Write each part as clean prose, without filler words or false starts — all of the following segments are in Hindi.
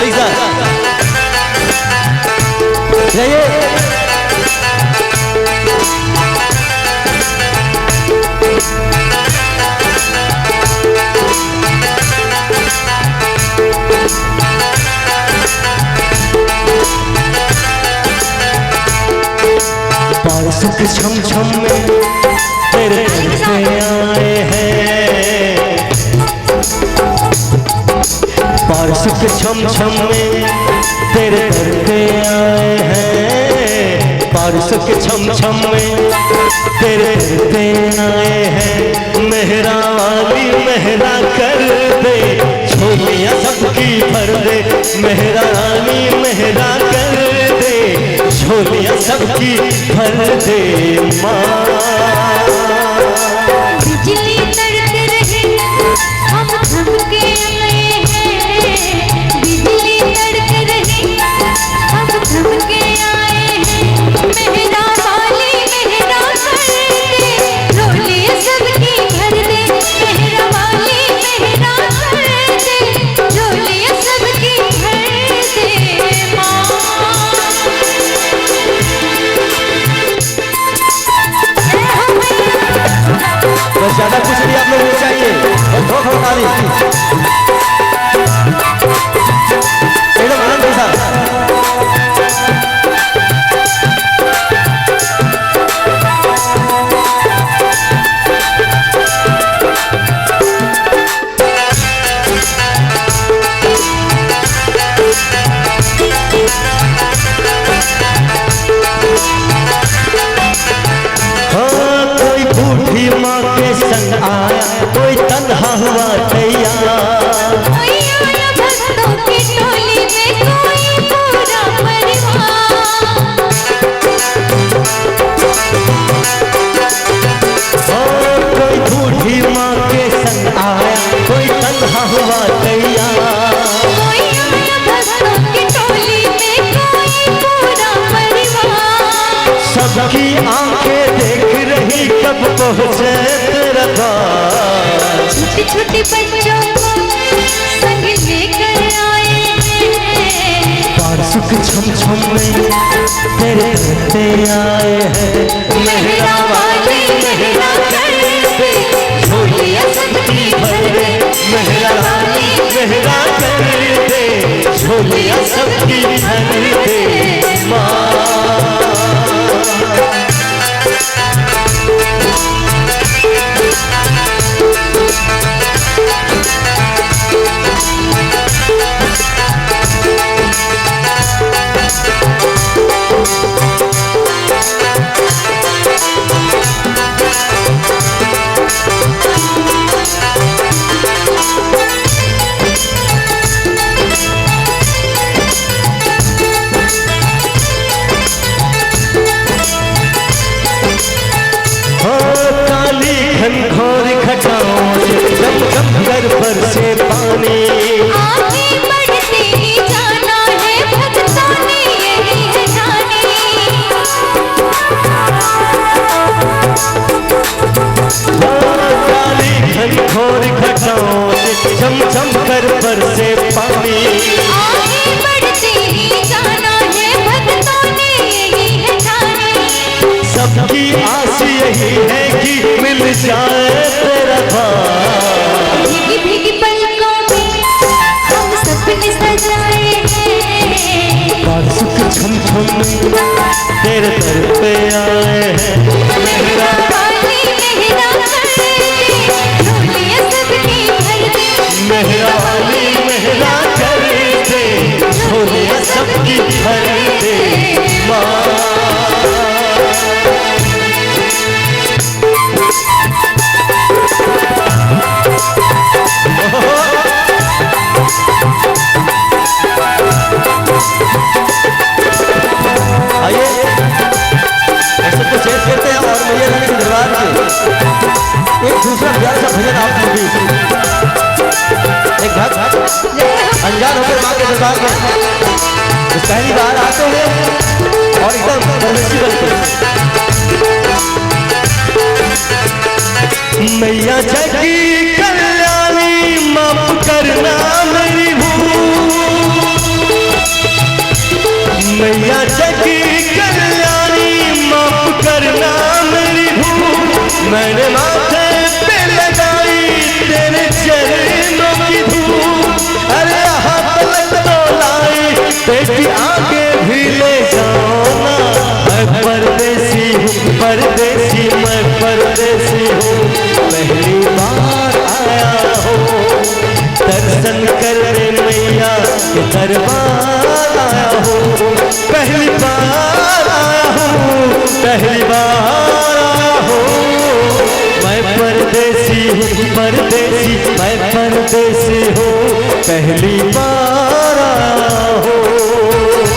ऐसा जाइए। बारिश के छम छम में तेरे घर पे आए हैं, बारिश के छम छम में तेरे घर पे आए हैं, बारिश के छम छम में तेरे घर पे आए हैं। मेहरा वाली मेहरा कर दे, झोलियां सबकी भर दे, मेहरा वाली मेहरा कर दे, झोलियां सबकी भर दे माँ। बिजली तड़क रहे हम थम के आए हैं, बिजली तड़क रहे हम थम के आए हैं। मेहरा वाली मेहरा कर दे, झोलियां सबकी भर दे, मेहरा वाली मेहरा कर दे, झोलियां सबकी भर दे माँ। बस ज्यादा कुछ नहीं आप लोगों को चाहिए, बस दो खड़काली एकदम आनंद के साथ। माँ के संग आया कोई तन्हा हुआ तैयार, कोई आया भक्तों की टोली में कोई पूरा परिवार। कोई बूढ़ी माँ के संग आया कोई तन्हा हुआ तैयार, कोई आया भक्तों की टोली में कोई पूरा परिवार। सबकी आंखें देख रही कब पहुँचे तेरा द्वार। छोटी छोटी बच्चों को संग लेकर आए हैं, बारिश के छम छम में तेरे घर पे आए हैं। मेहरा वाली मेहरा कर दे, झोलियां सबकी भर दे, मेहरा वाली मेहरा कर दे, झोलियां सबकी भर दे माँ। घनघोर घटाओं से जम जम कर बरसे पानी, आगे बढ़ते ही जाना है भक्तों ने यही है जानी। काली घनघोर घटाओं से जम जम कर बरसे पानी, आगे बढ़ते ही जाना है भक्तों ने यही है जानी। सबकी आस यही है कि मिल जाए तेरा भार। भीगी भीगी पलकों में हम सपने सजाए हैं, बारिश के छम छम में तेरे दर पे आए हैं। मेहरा वाली मेहरा कर दे, झोलियां सबकी भर दे, मेहरा वाली मेहरा कर दे, झोलियां सबकी भर दे माँ। आइए ऐसे तो शेयर करते हैं और मैया रानी के दरबार के एक दूसरा प्यार सा भजन आप लोग भी एक भक्त अनजान होकर माँ के दरबार में पहली बार आते हैं और एकदम परमेश्वरी बनते मैया जगी कल्याणी माफ करना मेरी भूल। के दरबार आया हूँ, पहली बार आया हूँ, पहली बार आया हूँ। मैं परदेसी हूँ, परदेसी, मैं परदेसी हूँ, पहली बार आया हूँ।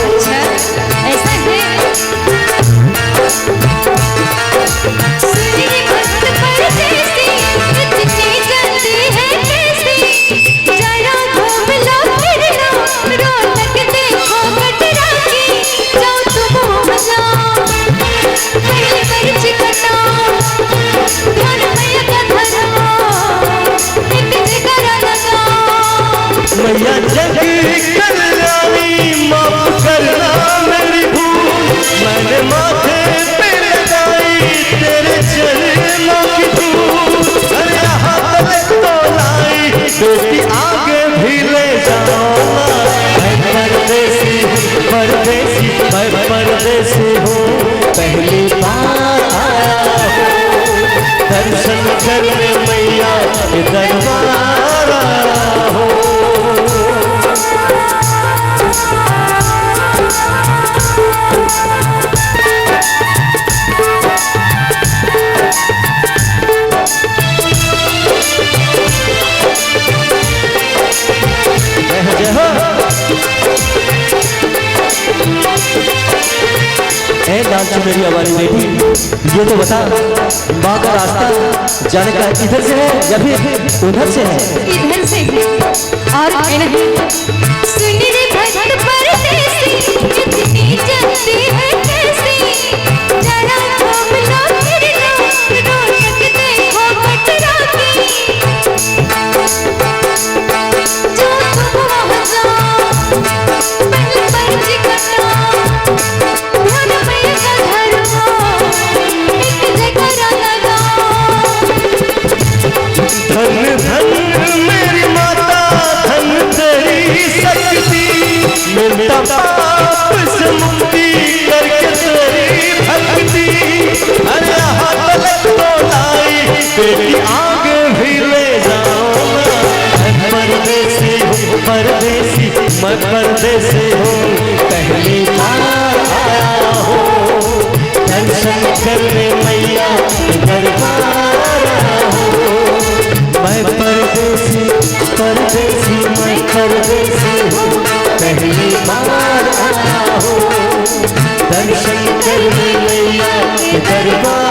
अच्छा ऐसा है। सुनिए भक्त परदेसी, इतनी जल्दी है कैसी, जरा घूम लो फिर लो, रौनक देखो कटरा की, जाओ तुम घूम जाओ, पहले पर्ची कटाओ, ध्यान मैया का धरो, एक जगह लगाओ। मैया जग कल्याणी, माफ करना मेरी भूल, मैंने माथे पे लगाई तेरे चरणों की धूल। अरे हाथ में तो लाई बेटी, आगे भी ले जाना। मैं परदेसी हूँ, परदेसी, मैं परदेसी हूँ, पहली बार आया हूँ, दर्शन करने मैया के दरबार आया हूँ। जय हो। ए लालची मेरी हमारी बेटी, ये तो बता माँ का रास्ता जाने का इधर से है या फिर उधर से है? इधर से और नहीं। सुनी रे भक्त परदेसी, इतनी जल्दी है कैसी, जरा घूम लो फिर लो, रौनक देखो कटरा की, जो तुम वहाँ जाओ, पहले पर्ची कटाओ, ध्यान मैया का धरो, एक जगह लगाओ। धन धन मेरी माता, धन तेरी शक्ति, मिलता पाप से मुक्ति करके तेरी भक्ति। अरे हाथ लग तो लाई बेटी, आगे भी ले जाओ। मैं परदेसी हूँ, परदेसी, मैं परदेसी हूँ, पहली बार आया हूँ, दर्शन करने मैया के दरबार आया हूँ। मैं परदेसी, परदेसी, मैं परदेसी हूँ, पहली बार आया हूँ, दर्शन करने मैया के दरबार